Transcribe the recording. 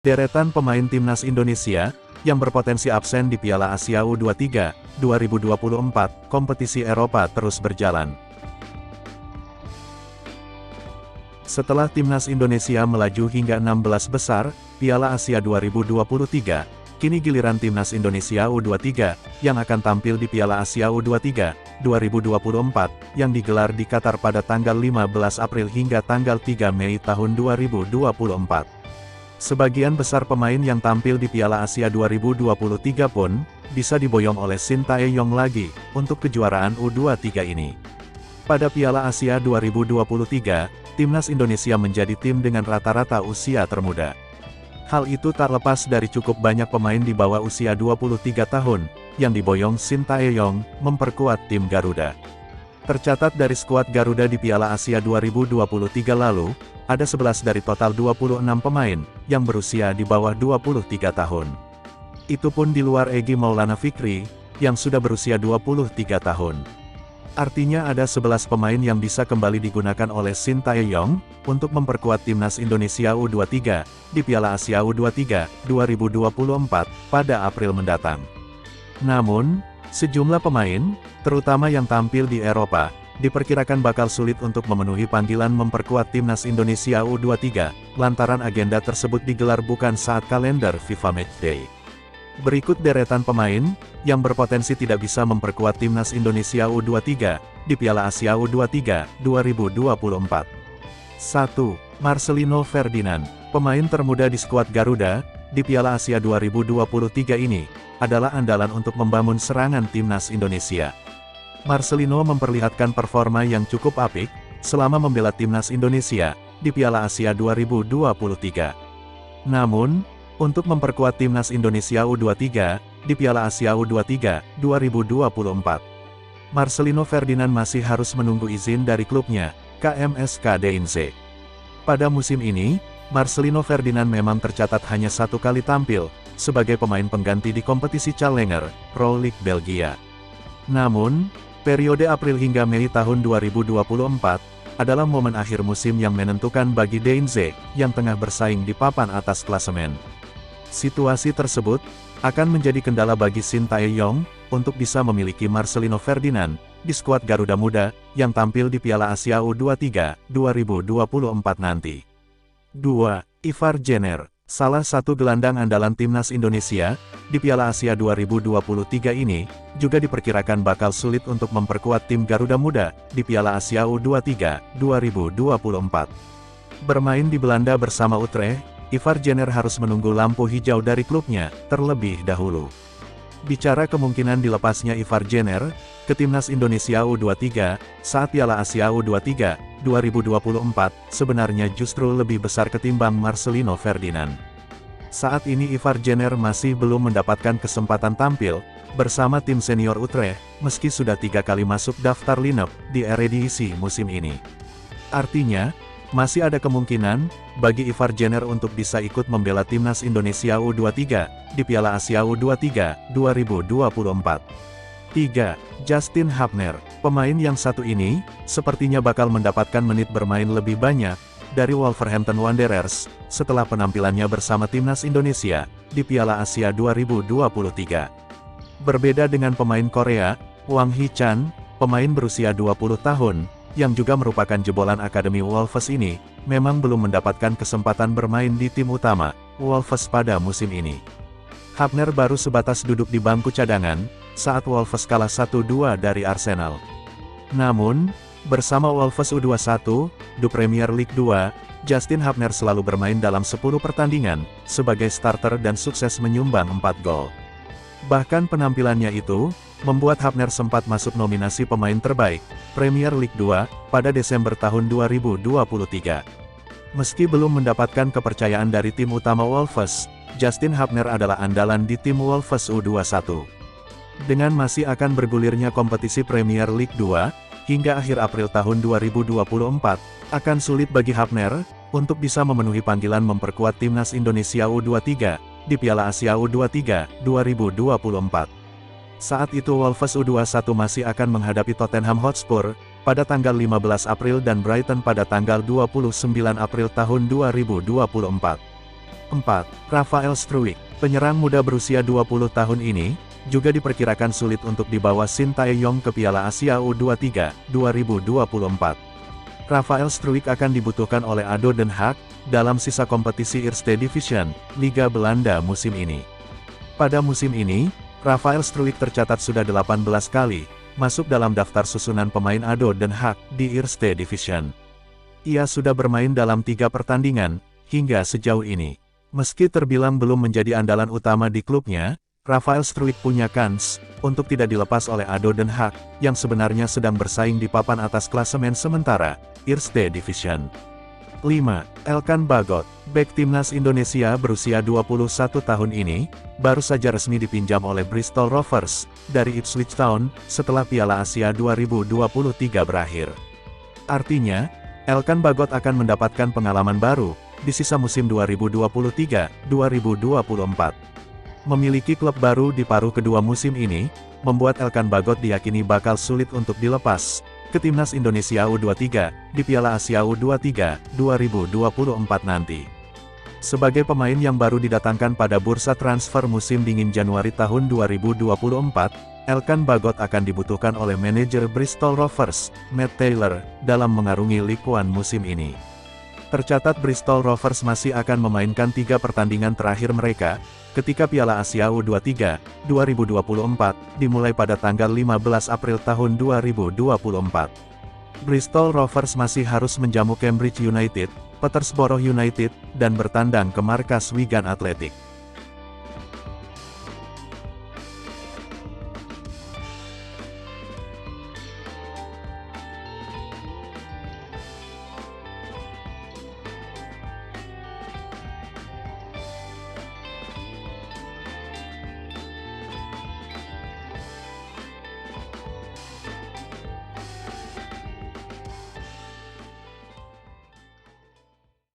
Deretan pemain timnas Indonesia, yang berpotensi absen di Piala Asia U23, 2024, kompetisi Eropa terus berjalan. Setelah timnas Indonesia melaju hingga 16 besar, Piala Asia 2023, kini giliran timnas Indonesia U23, yang akan tampil di Piala Asia U23, 2024, yang digelar di Qatar pada tanggal 15 April hingga tanggal 3 Mei tahun 2024. Sebagian besar pemain yang tampil di Piala Asia 2023 pun, bisa diboyong oleh Shin Tae-yong lagi, untuk kejuaraan U23 ini. Pada Piala Asia 2023, timnas Indonesia menjadi tim dengan rata-rata usia termuda. Hal itu tak lepas dari cukup banyak pemain di bawah usia 23 tahun, yang diboyong Shin Tae-yong, memperkuat tim Garuda. Tercatat dari skuad Garuda di Piala Asia 2023 lalu, ada 11 dari total 26 pemain, yang berusia di bawah 23 tahun. Itu pun di luar Egy Maulana Fikri, yang sudah berusia 23 tahun. Artinya ada 11 pemain yang bisa kembali digunakan oleh Shin Tae-yong, untuk memperkuat timnas Indonesia U23, di Piala Asia U23, 2024, pada April mendatang. Namun, sejumlah pemain, terutama yang tampil di Eropa, diperkirakan bakal sulit untuk memenuhi panggilan memperkuat timnas Indonesia U23, lantaran agenda tersebut digelar bukan saat kalender FIFA Matchday. Berikut deretan pemain, yang berpotensi tidak bisa memperkuat timnas Indonesia U23, di Piala Asia U23, 2024. 1. Marcelino Ferdinand, pemain termuda di skuad Garuda, di Piala Asia 2023 ini, adalah andalan untuk membangun serangan timnas Indonesia. Marcelino memperlihatkan performa yang cukup apik, selama membela timnas Indonesia, di Piala Asia 2023. Namun, untuk memperkuat timnas Indonesia U23, di Piala Asia U23, 2024, Marcelino Ferdinand masih harus menunggu izin dari klubnya, KMSK DINZ. Pada musim ini, Marcelino Ferdinand memang tercatat hanya satu kali tampil, sebagai pemain pengganti di kompetisi Challenger Pro League Belgia. Namun, periode April hingga Mei tahun 2024, adalah momen akhir musim yang menentukan bagi DINZ, yang tengah bersaing di papan atas klasemen. Situasi tersebut, akan menjadi kendala bagi Shin Tae-yong, untuk bisa memiliki Marcelino Ferdinand, di skuad Garuda Muda, yang tampil di Piala Asia U23, 2024 nanti. 2. Ivar Jenner, salah satu gelandang andalan timnas Indonesia, di Piala Asia 2023 ini, juga diperkirakan bakal sulit untuk memperkuat tim Garuda Muda, di Piala Asia U23, 2024. Bermain di Belanda bersama Utrecht, Ivar Jenner harus menunggu lampu hijau dari klubnya, terlebih dahulu. Bicara kemungkinan dilepasnya Ivar Jenner, ke timnas Indonesia U23, saat Piala Asia U23, 2024, sebenarnya justru lebih besar ketimbang Marcelino Ferdinand. Saat ini Ivar Jenner masih belum mendapatkan kesempatan tampil, bersama tim senior Utrecht, meski sudah 3 kali masuk daftar lineup, di Eredivisie musim ini. Artinya, masih ada kemungkinan, bagi Ivar Jenner untuk bisa ikut membela timnas Indonesia U23, di Piala Asia U23, 2024. 3. Justin Hapner, pemain yang satu ini, sepertinya bakal mendapatkan menit bermain lebih banyak, dari Wolverhampton Wanderers, setelah penampilannya bersama timnas Indonesia, di Piala Asia 2023. Berbeda dengan pemain Korea, Hwang Hee-chan, pemain berusia 20 tahun, yang juga merupakan jebolan Akademi Wolves ini, memang belum mendapatkan kesempatan bermain di tim utama, Wolves pada musim ini. Hapner baru sebatas duduk di bangku cadangan, saat Wolves kalah 1-2 dari Arsenal. Namun, bersama Wolves U21, di Premier League 2, Justin Hapner selalu bermain dalam 10 pertandingan, sebagai starter dan sukses menyumbang 4 gol. Bahkan penampilannya itu, membuat Hapner sempat masuk nominasi pemain terbaik, Premier League 2, pada Desember tahun 2023. Meski belum mendapatkan kepercayaan dari tim utama Wolves, Justin Hapner adalah andalan di tim Wolves U21. Dengan masih akan bergulirnya kompetisi Premier League 2, hingga akhir April tahun 2024, akan sulit bagi Hapner, untuk bisa memenuhi panggilan memperkuat timnas Indonesia U23, di Piala Asia U23, 2024. Saat itu Wolves U21 masih akan menghadapi Tottenham Hotspur, pada tanggal 15 April dan Brighton pada tanggal 29 April tahun 2024. 4. Rafael Struijk, penyerang muda berusia 20 tahun ini, juga diperkirakan sulit untuk dibawa Shin Tae-yong ke Piala Asia U23 2024. Rafael Struijk akan dibutuhkan oleh ADO Den Haag dalam sisa kompetisi Eerste Division, Liga Belanda musim ini. Pada musim ini, Rafael Struijk tercatat sudah 18 kali masuk dalam daftar susunan pemain ADO Den Haag di Eerste Division. Ia sudah bermain dalam 3 pertandingan hingga sejauh ini. Meski terbilang belum menjadi andalan utama di klubnya, Rafael Struijk punya kans untuk tidak dilepas oleh ADO Den Haag yang sebenarnya sedang bersaing di papan atas klasemen sementara Eerste Division. 5. Elkan Bagot, bek timnas Indonesia berusia 21 tahun ini, baru saja resmi dipinjam oleh Bristol Rovers dari Ipswich Town setelah Piala Asia 2023 berakhir. Artinya, Elkan Bagot akan mendapatkan pengalaman baru di sisa musim 2023-2024. Memiliki klub baru di paruh kedua musim ini, membuat Elkan Bagot diyakini bakal sulit untuk dilepas ke timnas Indonesia U23 di Piala Asia U23 2024 nanti. Sebagai pemain yang baru didatangkan pada bursa transfer musim dingin Januari tahun 2024, Elkan Bagot akan dibutuhkan oleh manajer Bristol Rovers, Matt Taylor, dalam mengarungi Ligue 1 musim ini. Tercatat Bristol Rovers masih akan memainkan 3 pertandingan terakhir mereka, ketika Piala Asia U23 2024 dimulai pada tanggal 15 April tahun 2024. Bristol Rovers masih harus menjamu Cambridge United, Peterborough United, dan bertandang ke markas Wigan Athletic.